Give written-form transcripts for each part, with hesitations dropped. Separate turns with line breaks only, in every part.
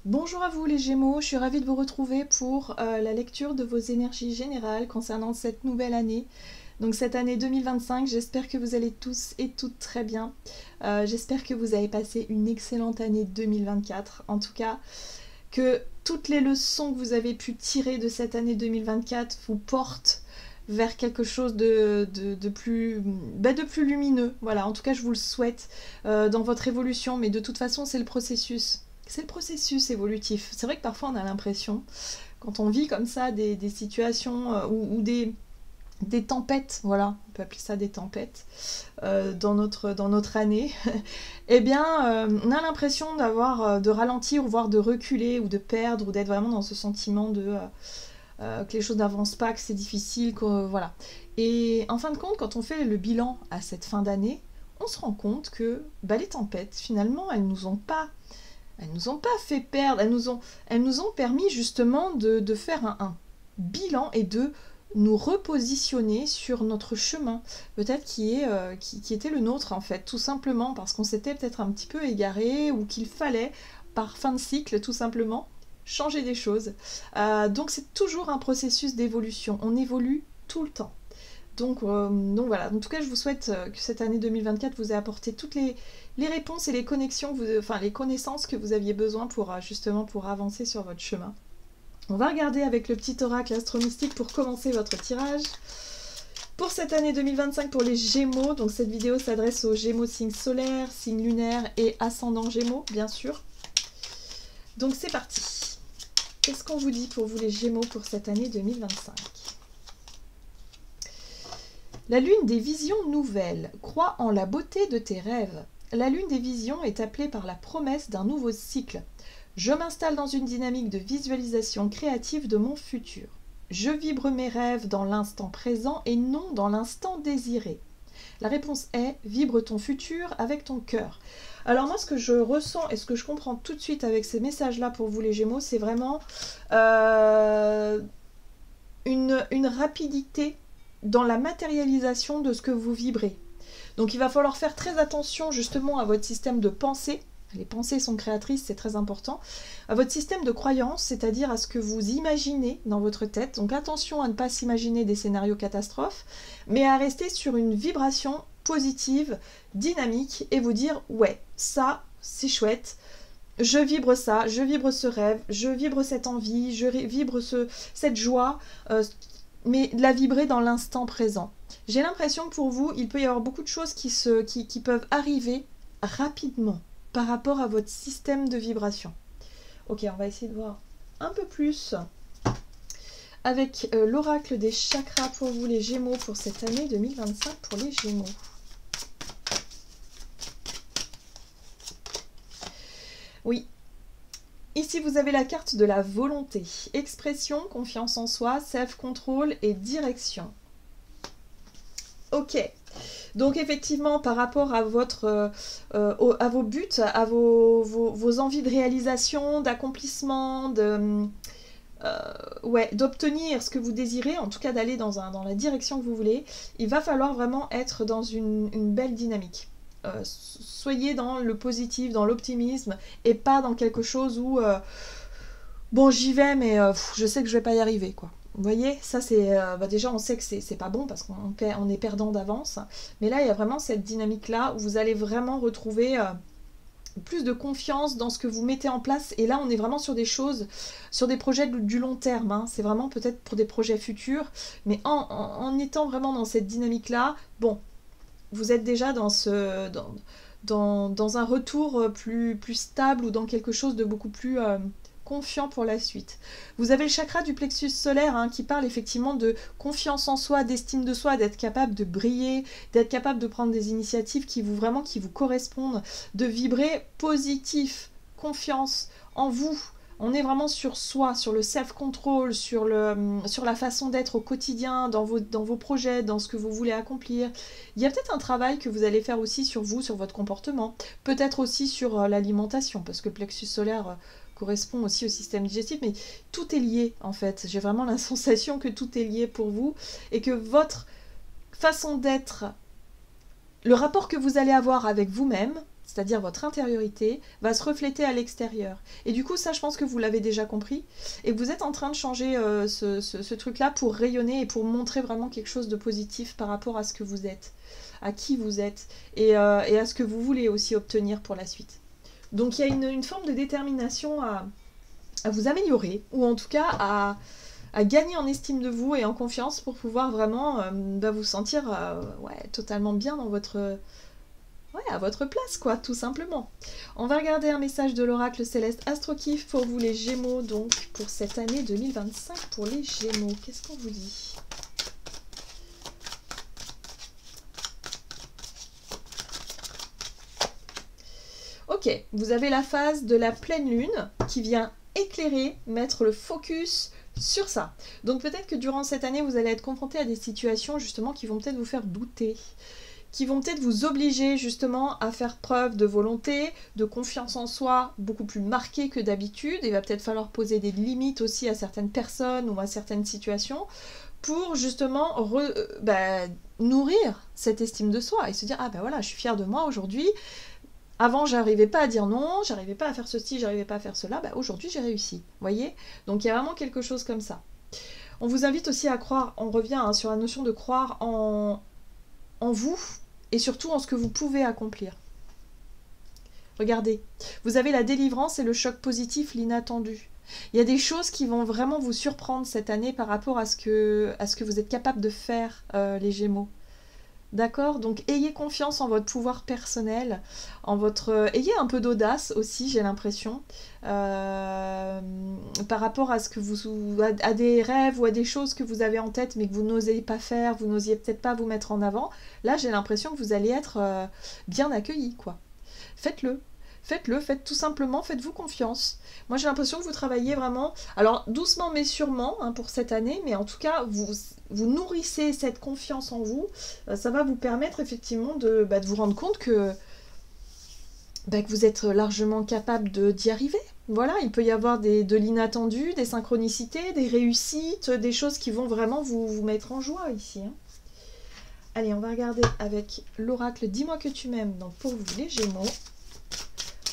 Bonjour à vous les Gémeaux, je suis ravie de vous retrouver pour la lecture de vos énergies générales concernant cette nouvelle année. Donc cette année 2025, j'espère que vous allez tous et toutes très bien. J'espère que vous avez passé une excellente année 2024. En tout cas, que toutes les leçons que vous avez pu tirer de cette année 2024 vous portent vers quelque chose de plus lumineux. Voilà, en tout cas, je vous le souhaite dans votre évolution, mais de toute façon, c'est le processus. C'est le processus évolutif. C'est vrai que parfois, on a l'impression, quand on vit comme ça des situations ou des tempêtes, voilà, on peut appeler ça des tempêtes, dans notre année, eh bien, on a l'impression de ralentir, voire de reculer, ou de perdre, ou d'être vraiment dans ce sentiment que les choses n'avancent pas, que c'est difficile, voilà. Et en fin de compte, quand on fait le bilan à cette fin d'année, on se rend compte que les tempêtes, finalement, elles nous ont pas fait perdre, elles nous ont permis justement de faire un bilan et de nous repositionner sur notre chemin, peut-être qui était le nôtre en fait, tout simplement parce qu'on s'était peut-être un petit peu égaré ou qu'il fallait, par fin de cycle, tout simplement, changer des choses. Donc c'est toujours un processus d'évolution, on évolue tout le temps. Donc voilà, en tout cas je vous souhaite que cette année 2024 vous ait apporté toutes les réponses et les connexions, les connaissances que vous aviez besoin pour justement pour avancer sur votre chemin. On va regarder avec le petit oracle astro-mystique pour commencer votre tirage. Pour cette année 2025 pour les Gémeaux, donc cette vidéo s'adresse aux Gémeaux signe solaire, signe lunaire et ascendant Gémeaux, bien sûr. Donc c'est parti. Qu'est-ce qu'on vous dit pour vous les Gémeaux pour cette année 2025 ? La lune des visions nouvelles. Crois en la beauté de tes rêves. La lune des visions est appelée par la promesse d'un nouveau cycle. Je m'installe dans une dynamique de visualisation créative de mon futur. Je vibre mes rêves dans l'instant présent et non dans l'instant désiré. La réponse est vibre ton futur avec ton cœur. Alors moi, ce que je ressens et ce que je comprends tout de suite avec ces messages-là pour vous les Gémeaux, c'est vraiment une rapidité dans la matérialisation de ce que vous vibrez. Donc il va falloir faire très attention justement à votre système de pensée. Les pensées sont créatrices, c'est très important. À votre système de croyance, c'est-à-dire à ce que vous imaginez dans votre tête. Donc attention à ne pas s'imaginer des scénarios catastrophes, mais à rester sur une vibration positive, dynamique, et vous dire « ouais, ça, c'est chouette ». Je vibre ça, je vibre ce rêve, je vibre cette envie, je vibre cette joie, mais la vibrer dans l'instant présent. J'ai l'impression que pour vous, il peut y avoir beaucoup de choses qui peuvent arriver rapidement par rapport à votre système de vibration. Ok, on va essayer de voir un peu plus avec l'oracle des chakras pour vous les Gémeaux pour cette année 2025 pour les Gémeaux. Oui. Ici, vous avez la carte de la volonté. Expression, confiance en soi, self-control et direction. Ok. Donc effectivement, par rapport à vos buts, à vos envies de réalisation, d'accomplissement, d'obtenir ce que vous désirez, en tout cas d'aller dans la direction que vous voulez, il va falloir vraiment être dans une belle dynamique. Soyez dans le positif, dans l'optimisme, et pas dans quelque chose où bon j'y vais mais je sais que je vais pas y arriver quoi. Vous voyez, ça c'est déjà on sait que c'est pas bon parce qu'on est perdant d'avance, mais là il y a vraiment cette dynamique là où vous allez vraiment retrouver plus de confiance dans ce que vous mettez en place, et là on est vraiment sur des choses, sur des projets du long terme, hein. C'est vraiment peut-être pour des projets futurs, mais en étant vraiment dans cette dynamique là, bon, vous êtes déjà dans un retour plus stable ou dans quelque chose de beaucoup plus confiant pour la suite. Vous avez le chakra du plexus solaire qui parle effectivement de confiance en soi, d'estime de soi, d'être capable de briller, d'être capable de prendre des initiatives qui vous correspondent, de vibrer positif, confiance en vous. On est vraiment sur soi, sur le self-control, sur la façon d'être au quotidien, dans vos projets, dans ce que vous voulez accomplir. Il y a peut-être un travail que vous allez faire aussi sur vous, sur votre comportement, peut-être aussi sur l'alimentation, parce que le plexus solaire correspond aussi au système digestif, mais tout est lié en fait. J'ai vraiment la sensation que tout est lié pour vous, et que votre façon d'être, le rapport que vous allez avoir avec vous-même, c'est-à-dire votre intériorité, va se refléter à l'extérieur. Et du coup, ça, je pense que vous l'avez déjà compris, et que vous êtes en train de changer ce truc-là pour rayonner et pour montrer vraiment quelque chose de positif par rapport à ce que vous êtes, à qui vous êtes, et à ce que vous voulez aussi obtenir pour la suite. Donc il y a une forme de détermination à vous améliorer, ou en tout cas à gagner en estime de vous et en confiance pour pouvoir vraiment vous sentir totalement bien dans votre... à votre place, quoi, tout simplement. On va regarder un message de l'oracle céleste AstroKiff pour vous les Gémeaux, donc pour cette année 2025 pour les Gémeaux. Qu'est-ce qu'on vous dit ? Ok, vous avez la phase de la pleine lune qui vient éclairer, mettre le focus sur ça. Donc peut-être que durant cette année, vous allez être confronté à des situations justement qui vont peut-être vous faire douter, qui vont peut-être vous obliger justement à faire preuve de volonté, de confiance en soi beaucoup plus marquée que d'habitude. Il va peut-être falloir poser des limites aussi à certaines personnes ou à certaines situations pour justement nourrir cette estime de soi et se dire « Ah ben voilà, je suis fière de moi aujourd'hui ». Avant, j'arrivais pas à dire non, j'arrivais pas à faire ceci, j'arrivais pas à faire cela. Bah, aujourd'hui, j'ai réussi. Voyez ? Donc, il y a vraiment quelque chose comme ça. On vous invite aussi à croire, on revient sur la notion de croire en vous et surtout en ce que vous pouvez accomplir. Regardez, vous avez la délivrance et le choc positif, l'inattendu. Il y a des choses qui vont vraiment vous surprendre cette année par rapport à ce que vous êtes capable de faire, les Gémeaux. D'accord? Donc ayez confiance en votre pouvoir personnel, ayez un peu d'audace aussi, j'ai l'impression, par rapport à ce que à des rêves ou à des choses que vous avez en tête mais que vous n'osez pas faire, vous n'osiez peut-être pas vous mettre en avant. Là, j'ai l'impression que vous allez être bien accueillis, quoi. Faites-le. Faites-le, tout simplement, faites-vous confiance. Moi, j'ai l'impression que vous travaillez vraiment, alors doucement mais sûrement, pour cette année, mais en tout cas, vous nourrissez cette confiance en vous. Ça va vous permettre effectivement de vous rendre compte que vous êtes largement capable d'y arriver. Voilà, il peut y avoir de l'inattendu, des synchronicités, des réussites, des choses qui vont vraiment vous mettre en joie ici. Allez, on va regarder avec l'oracle « Dis-moi que tu m'aimes », donc pour vous les Gémeaux.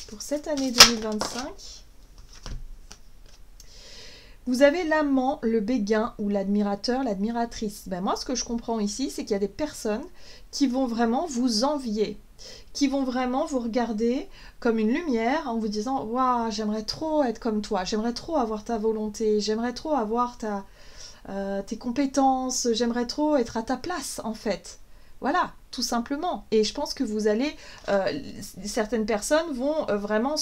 Pour cette année 2025, vous avez l'amant, le béguin ou l'admirateur, l'admiratrice. Moi, ce que je comprends ici, c'est qu'il y a des personnes qui vont vraiment vous envier, qui vont vraiment vous regarder comme une lumière en vous disant « Waouh, j'aimerais trop être comme toi, j'aimerais trop avoir ta volonté, j'aimerais trop avoir tes compétences, j'aimerais trop être à ta place, en fait. » Voilà, tout simplement. Et je pense que vous allez... certaines personnes vont vraiment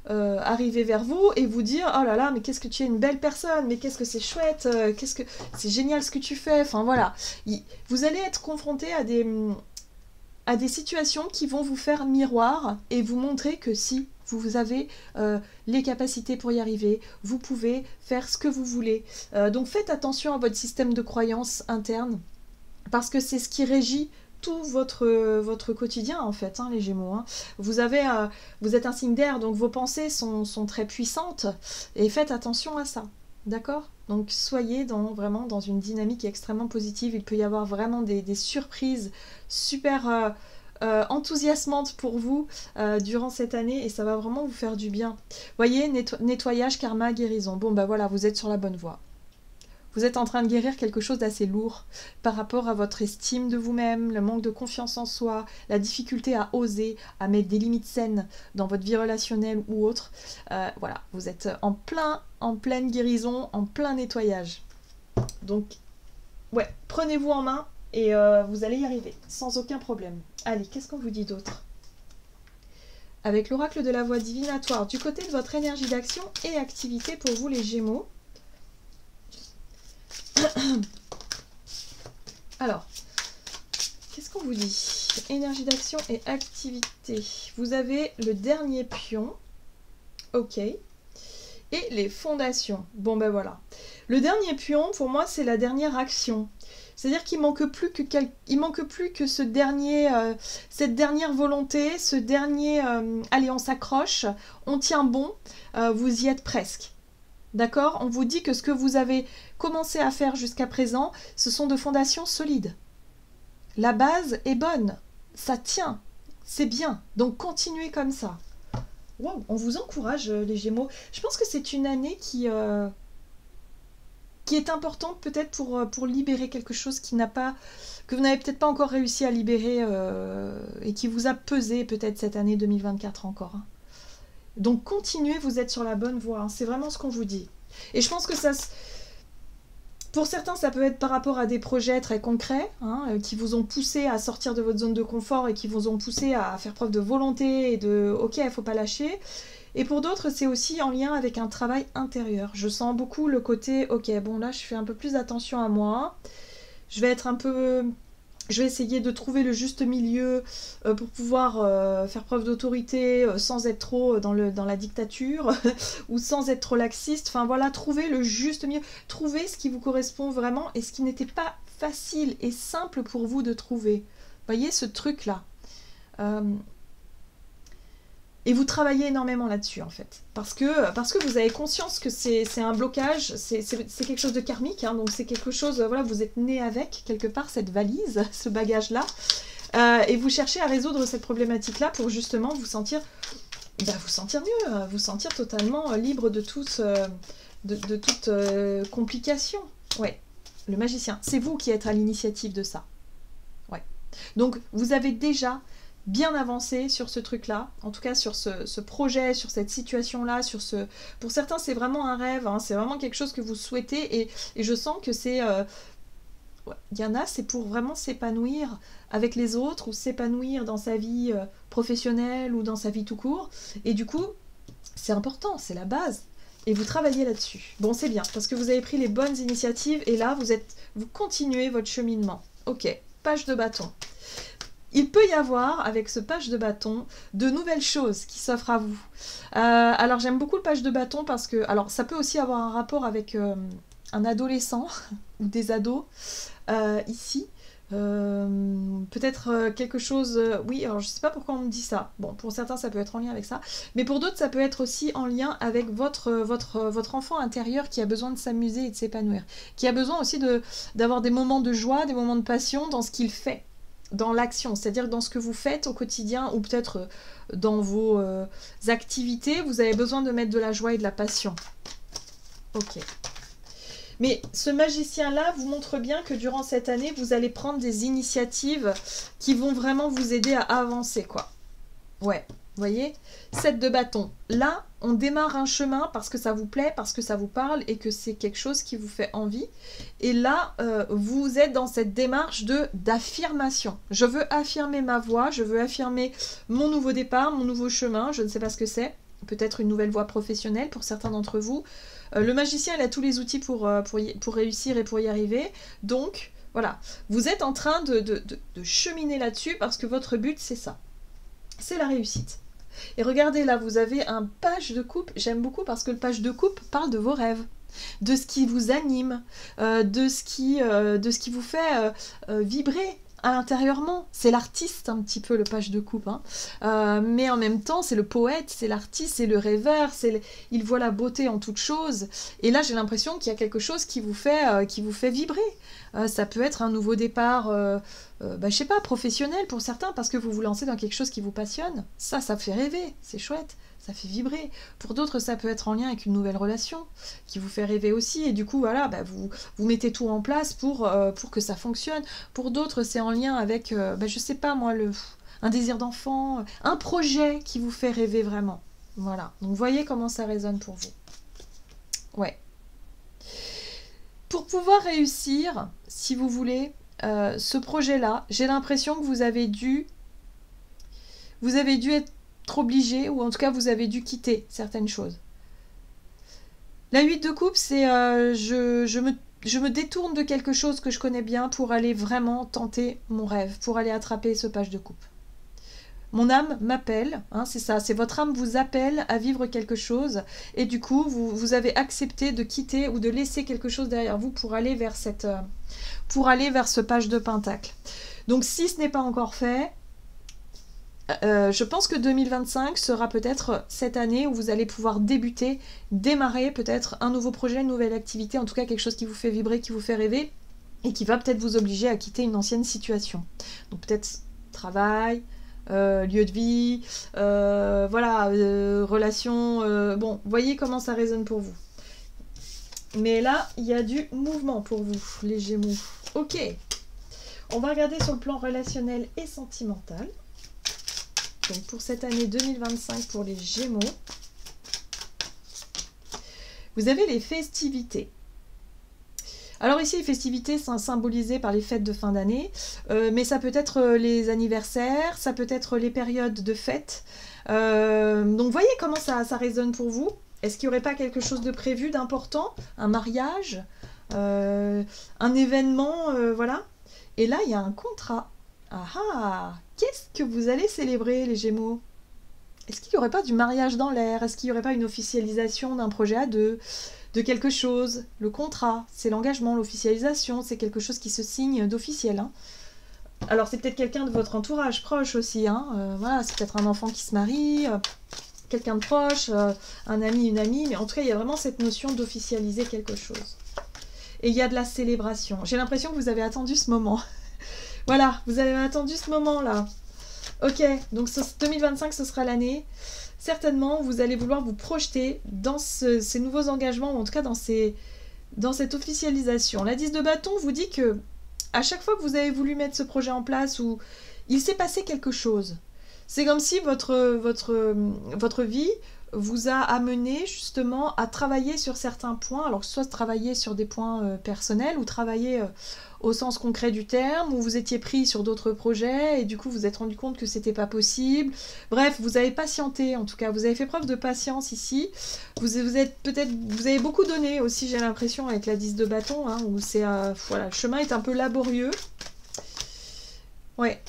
arriver vers vous et vous dire « Oh là là, mais qu'est-ce que tu es une belle personne, mais qu'est-ce que c'est chouette, c'est génial ce que tu fais. » Enfin voilà, vous allez être confronté à des situations qui vont vous faire miroir et vous montrer que si vous avez les capacités pour y arriver, vous pouvez faire ce que vous voulez. Donc faites attention à votre système de croyance interne, parce que c'est ce qui régit tout votre quotidien, en fait, les Gémeaux. Vous êtes un signe d'air, donc vos pensées sont très puissantes, et faites attention à ça, d'accord? Donc soyez vraiment dans une dynamique extrêmement positive. Il peut y avoir vraiment des surprises super enthousiasmantes pour vous durant cette année, et ça va vraiment vous faire du bien. Voyez, nettoyage, karma, guérison. Bon, voilà, vous êtes sur la bonne voie. Vous êtes en train de guérir quelque chose d'assez lourd par rapport à votre estime de vous-même, le manque de confiance en soi, la difficulté à oser, à mettre des limites saines dans votre vie relationnelle ou autre. Voilà, vous êtes en pleine guérison, en plein nettoyage. Donc, ouais, prenez-vous en main et vous allez y arriver, sans aucun problème. Allez, qu'est-ce qu'on vous dit d'autre ? Avec l'oracle de la voix divinatoire, du côté de votre énergie d'action et activité pour vous les Gémeaux. Alors, qu'est-ce qu'on vous dit? Énergie d'action et activité. Vous avez le dernier pion. Ok. Et les fondations. Bon, voilà. Le dernier pion, pour moi, c'est la dernière action. C'est-à-dire qu'il manque plus que cette dernière volonté, ce dernier allez, on s'accroche, on tient bon, vous y êtes presque. D'accord? On vous dit que ce que vous avez commencé à faire jusqu'à présent, ce sont de fondations solides. La base est bonne, ça tient. C'est bien, donc continuez comme ça. Wow, on vous encourage, les Gémeaux. Je pense que c'est une année qui est importante peut-être pour libérer quelque chose que vous n'avez peut-être pas encore réussi à libérer et qui vous a pesé peut-être cette année 2024 encore. Hein. Donc continuez, vous êtes sur la bonne voie. Hein. C'est vraiment ce qu'on vous dit. Et je pense que pour certains, ça peut être par rapport à des projets très concrets hein, qui vous ont poussé à sortir de votre zone de confort et qui vous ont poussé à faire preuve de volonté et de « ok, il ne faut pas lâcher ». Et pour d'autres, c'est aussi en lien avec un travail intérieur. Je sens beaucoup le côté « ok, bon là, je fais un peu plus attention à moi, je vais essayer de trouver le juste milieu pour pouvoir faire preuve d'autorité sans être trop dans la dictature ou sans être trop laxiste. Enfin voilà, trouver le juste milieu, trouver ce qui vous correspond vraiment et ce qui n'était pas facile et simple pour vous de trouver. Vous voyez ce truc-là. Et vous travaillez énormément là-dessus en fait. Parce que vous avez conscience que c'est un blocage, c'est quelque chose de karmique, hein, donc c'est quelque chose, voilà, vous êtes né avec quelque part cette valise, ce bagage-là, et vous cherchez à résoudre cette problématique-là pour justement vous sentir mieux, vous sentir totalement libre de toute complication. Ouais, le magicien, c'est vous qui êtes à l'initiative de ça. Ouais. Donc vous avez déjà bien avancé sur ce truc-là, en tout cas sur ce projet, sur cette situation-là, pour certains c'est vraiment un rêve, hein, c'est vraiment quelque chose que vous souhaitez et je sens que c'est... il y en a, c'est pour vraiment s'épanouir avec les autres ou s'épanouir dans sa vie professionnelle ou dans sa vie tout court et du coup, c'est important, c'est la base. Et vous travaillez là-dessus. Bon, c'est bien, parce que vous avez pris les bonnes initiatives et là, vous continuez votre cheminement. Ok, page de bâton. Il peut y avoir, avec ce page de bâton, de nouvelles choses qui s'offrent à vous. Alors, j'aime beaucoup le page de bâton parce que... Alors, ça peut aussi avoir un rapport avec un adolescent ou des ados, ici. Peut-être quelque chose... oui, alors je sais pas pourquoi on me dit ça. Bon, pour certains, ça peut être en lien avec ça. Mais pour d'autres, ça peut être aussi en lien avec votre enfant intérieur qui a besoin de s'amuser et de s'épanouir. Qui a besoin aussi d'avoir des moments de joie, des moments de passion dans ce qu'il fait. Dans l'action, c'est-à-dire dans ce que vous faites au quotidien ou peut-être dans vos activités, vous avez besoin de mettre de la joie et de la passion. Ok. Mais ce magicien-là vous montre bien que durant cette année, vous allez prendre des initiatives qui vont vraiment vous aider à avancer, quoi. Ouais, vous voyez ? 7 de bâton. Là, on démarre un chemin parce que ça vous plaît, parce que ça vous parle et que c'est quelque chose qui vous fait envie. Et là, vous êtes dans cette démarche d'affirmation. Je veux affirmer ma voie, je veux affirmer mon nouveau départ, mon nouveau chemin, je ne sais pas ce que c'est. Peut-être une nouvelle voie professionnelle pour certains d'entre vous. Le magicien, il a tous les outils pour réussir et pour y arriver. Donc, voilà. Vous êtes en train de cheminer là-dessus parce que votre but, c'est ça. C'est la réussite. Et regardez là, vous avez un page de coupe. J'aime beaucoup parce que le page de coupe parle de vos rêves, de ce qui vous anime, de ce qui vous fait vibrer intérieurement. C'est l'artiste un petit peu le page de coupe, hein. Mais en même temps c'est le poète, c'est l'artiste, c'est le rêveur, il voit la beauté en toute chose. Et là j'ai l'impression qu'il y a quelque chose qui vous fait vibrer. Ça peut être un nouveau départ, je sais pas, professionnel pour certains parce que vous vous lancez dans quelque chose qui vous passionne. Ça fait rêver, c'est chouette. Ça fait vibrer. Pour d'autres, ça peut être en lien avec une nouvelle relation qui vous fait rêver aussi. Et du coup, voilà, vous mettez tout en place pour que ça fonctionne. Pour d'autres, c'est en lien avec, je sais pas moi, un désir d'enfant, un projet qui vous fait rêver vraiment. Voilà. Donc, voyez comment ça résonne pour vous. Ouais. Pour pouvoir réussir, si vous voulez, ce projet-là, j'ai l'impression que vous avez dû être obligé, ou en tout cas vous avez dû quitter certaines choses. La 8 de coupe, c'est je me détourne de quelque chose que je connais bien pour aller vraiment tenter mon rêve, pour aller attraper ce page de coupe. Mon âme m'appelle, hein, c'est ça, c'est votre âme vous appelle à vivre quelque chose et du coup vous avez accepté de quitter ou de laisser quelque chose derrière vous pour aller vers ce page de pentacle. Donc si ce n'est pas encore fait, je pense que 2025 sera peut-être cette année où vous allez pouvoir démarrer peut-être un nouveau projet, une nouvelle activité, en tout cas quelque chose qui vous fait vibrer, qui vous fait rêver et qui va peut-être vous obliger à quitter une ancienne situation. Donc peut-être travail, lieu de vie, voilà, relations. Bon, voyez comment ça résonne pour vous. Mais là, il y a du mouvement pour vous, les Gémeaux. Ok. On va regarder sur le plan relationnel et sentimental. Donc pour cette année 2025 pour les Gémeaux. Vous avez les festivités. Alors ici, les festivités sont symbolisées par les fêtes de fin d'année, mais ça peut être les anniversaires, ça peut être les périodes de fêtes. Donc voyez comment ça résonne pour vous. Est-ce qu'il n'y aurait pas quelque chose de prévu, d'important? Un mariage, un événement, voilà. Et là, il y a un contrat. Ah ah! Qu'est-ce que vous allez célébrer, les Gémeaux? Est-ce qu'il n'y aurait pas du mariage dans l'air? Est-ce qu'il n'y aurait pas une officialisation d'un projet à deux? De quelque chose? Le contrat, c'est l'engagement, l'officialisation, c'est quelque chose qui se signe d'officiel. Hein. Alors, c'est peut-être quelqu'un de votre entourage proche aussi. Hein. Voilà, c'est peut-être un enfant qui se marie, quelqu'un de proche, un ami, une amie. Mais en tout cas, il y a vraiment cette notion d'officialiser quelque chose. Et il y a de la célébration. J'ai l'impression que vous avez attendu ce moment. Voilà, vous avez attendu ce moment-là. Ok, donc 2025, ce sera l'année. Certainement, vous allez vouloir vous projeter dans ces nouveaux engagements, ou en tout cas dans cette officialisation. La 10 de bâton vous dit que à chaque fois que vous avez voulu mettre ce projet en place, où il s'est passé quelque chose. C'est comme si votre vie vous a amené justement à travailler sur certains points, alors soit travailler sur des points personnels ou travailler au sens concret du terme, où vous étiez pris sur d'autres projets et du coup vous vous êtes rendu compte que c'était pas possible. Bref, vous avez patienté, en tout cas, vous avez fait preuve de patience ici. Vous avez beaucoup donné aussi, j'ai l'impression, avec la 10 de bâton, hein, où c'est voilà, le chemin est un peu laborieux. Ouais.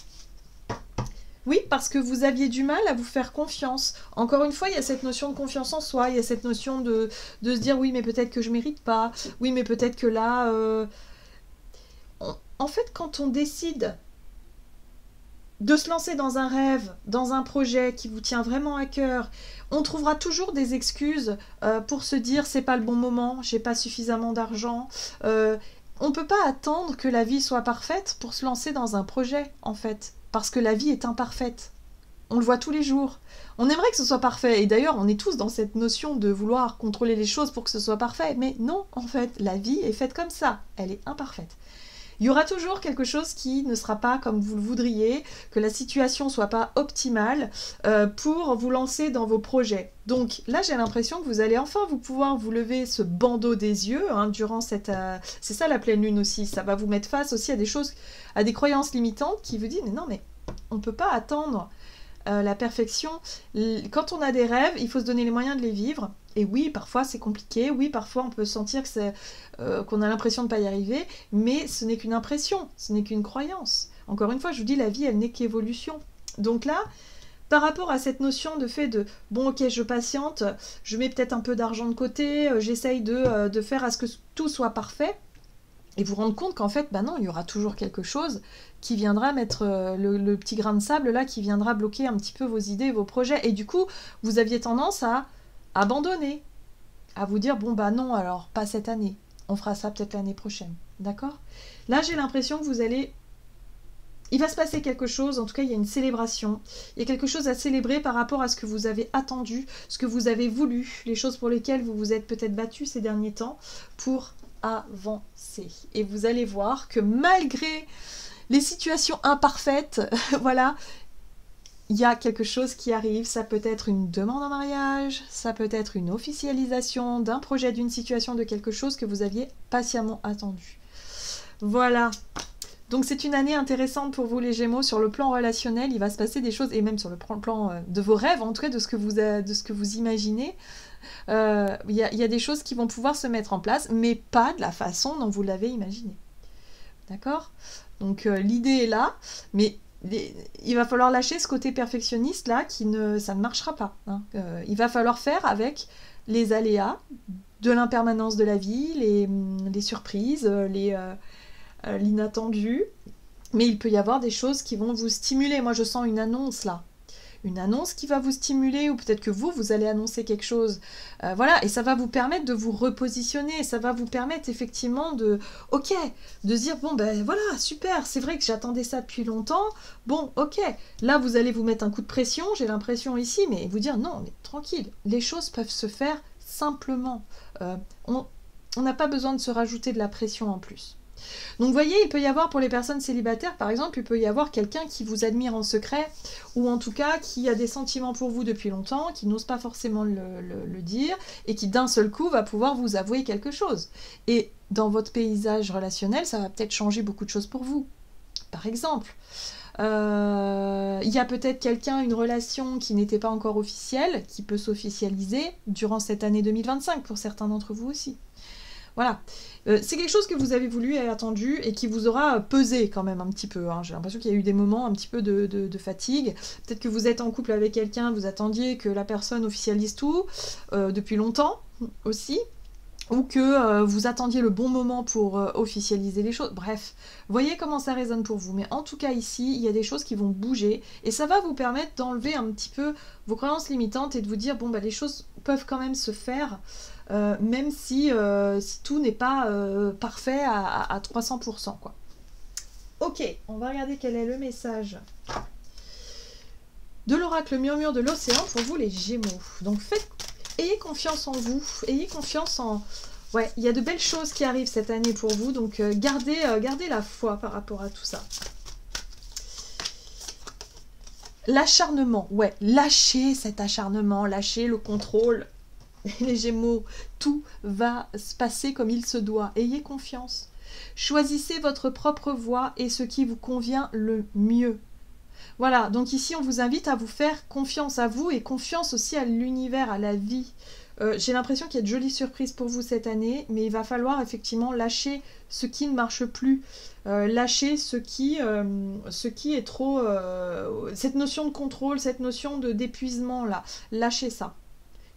Oui, parce que vous aviez du mal à vous faire confiance. Encore une fois, il y a cette notion de confiance en soi, il y a cette notion de se dire oui, mais peut-être que je mérite pas, oui, mais peut-être que là... En fait, quand on décide de se lancer dans un rêve, dans un projet qui vous tient vraiment à cœur, on trouvera toujours des excuses pour se dire c'est pas le bon moment, j'ai pas suffisamment d'argent. On ne peut pas attendre que la vie soit parfaite pour se lancer dans un projet, en fait. Parce que la vie est imparfaite. On le voit tous les jours. On aimerait que ce soit parfait. Et d'ailleurs, on est tous dans cette notion de vouloir contrôler les choses pour que ce soit parfait. Mais non, en fait, la vie est faite comme ça. Elle est imparfaite. Il y aura toujours quelque chose qui ne sera pas comme vous le voudriez, que la situation ne soit pas optimale pour vous lancer dans vos projets. Donc là, j'ai l'impression que vous allez enfin pouvoir vous lever ce bandeau des yeux hein, durant cette... c'est ça la pleine lune aussi, ça va vous mettre face aussi à des choses, à des croyances limitantes qui vous disent « mais non, mais on ne peut pas attendre la perfection. Quand on a des rêves, il faut se donner les moyens de les vivre. Et oui, parfois c'est compliqué, oui, parfois on peut sentir que qu'on a l'impression de ne pas y arriver, mais ce n'est qu'une impression, ce n'est qu'une croyance. Encore une fois, je vous dis, la vie, elle n'est qu'évolution. Donc là, par rapport à cette notion de fait de, bon ok, je patiente, je mets peut-être un peu d'argent de côté, j'essaye de faire à ce que tout soit parfait, et vous rendre compte qu'en fait, bah non, il y aura toujours quelque chose qui viendra mettre le petit grain de sable là, qui viendra bloquer un petit peu vos idées, vos projets. Et du coup, vous aviez tendance à abandonner, à vous dire, bon bah non, alors pas cette année, on fera ça peut-être l'année prochaine, d'accord? Là, j'ai l'impression que vous allez... Il va se passer quelque chose, en tout cas, il y a une célébration. Il y a quelque chose à célébrer par rapport à ce que vous avez attendu, ce que vous avez voulu, les choses pour lesquelles vous vous êtes peut-être battu ces derniers temps pour avancer. Et vous allez voir que malgré les situations imparfaites, voilà, il y a quelque chose qui arrive. Ça peut être une demande en mariage, ça peut être une officialisation d'un projet, d'une situation, de quelque chose que vous aviez patiemment attendu. Voilà. Donc c'est une année intéressante pour vous les Gémeaux. Sur le plan relationnel, il va se passer des choses, et même sur le plan de vos rêves, en tout cas de ce que vous imaginez. Il y a des choses qui vont pouvoir se mettre en place, mais pas de la façon dont vous l'avez imaginé. D'accord? Donc l'idée est là, mais il va falloir lâcher ce côté perfectionniste là, ça ne marchera pas. Hein. Il va falloir faire avec les aléas de l'impermanence de la vie, les surprises, l'inattendu, mais il peut y avoir des choses qui vont vous stimuler. Moi je sens une annonce là, une annonce qui va vous stimuler, ou peut-être que vous allez annoncer quelque chose. Voilà, et ça va vous permettre de vous repositionner, ça va vous permettre effectivement de se dire, bon ben voilà, super, c'est vrai que j'attendais ça depuis longtemps, bon ok, là vous allez vous mettre un coup de pression, j'ai l'impression ici, mais vous dire non, mais tranquille, les choses peuvent se faire simplement. On n'a pas besoin de se rajouter de la pression en plus. Donc vous voyez, il peut y avoir pour les personnes célibataires, par exemple, il peut y avoir quelqu'un qui vous admire en secret, ou en tout cas qui a des sentiments pour vous depuis longtemps, qui n'ose pas forcément le dire, et qui d'un seul coup va pouvoir vous avouer quelque chose. Et dans votre paysage relationnel, ça va peut-être changer beaucoup de choses pour vous. Par exemple, il y a peut-être quelqu'un, une relation qui n'était pas encore officielle, qui peut s'officialiser durant cette année 2025, pour certains d'entre vous aussi. Voilà, c'est quelque chose que vous avez voulu et attendu et qui vous aura pesé quand même un petit peu. Hein. J'ai l'impression qu'il y a eu des moments un petit peu de fatigue. Peut-être que vous êtes en couple avec quelqu'un, vous attendiez que la personne officialise tout depuis longtemps aussi, ou que vous attendiez le bon moment pour officialiser les choses. Bref, voyez comment ça résonne pour vous. Mais en tout cas ici, il y a des choses qui vont bouger et ça va vous permettre d'enlever un petit peu vos croyances limitantes et de vous dire, bon, bah, les choses peuvent quand même se faire. Même si tout n'est pas parfait à 300%, quoi. Ok, on va regarder quel est le message de l'oracle murmure de l'océan pour vous les Gémeaux. Donc ayez confiance en vous, ayez confiance en... Ouais, il y a de belles choses qui arrivent cette année pour vous, donc gardez la foi par rapport à tout ça. L'acharnement, ouais, lâchez cet acharnement, lâchez le contrôle. Les Gémeaux, tout va se passer comme il se doit. Ayez confiance. Choisissez votre propre voie et ce qui vous convient le mieux. Voilà, donc ici on vous invite à vous faire confiance à vous et confiance aussi à l'univers, à la vie. J'ai l'impression qu'il y a de jolies surprises pour vous cette année, mais il va falloir effectivement lâcher ce qui ne marche plus. Lâcher ce qui est trop... cette notion de contrôle, cette notion d'épuisement là. Lâchez ça.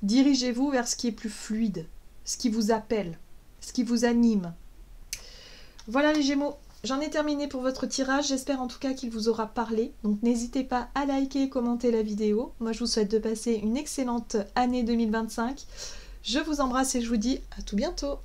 Dirigez-vous vers ce qui est plus fluide, ce qui vous appelle, ce qui vous anime. Voilà les Gémeaux, j'en ai terminé pour votre tirage. J'espère en tout cas qu'il vous aura parlé. Donc n'hésitez pas à liker et commenter la vidéo. Moi je vous souhaite de passer une excellente année 2025. Je vous embrasse et je vous dis à tout bientôt.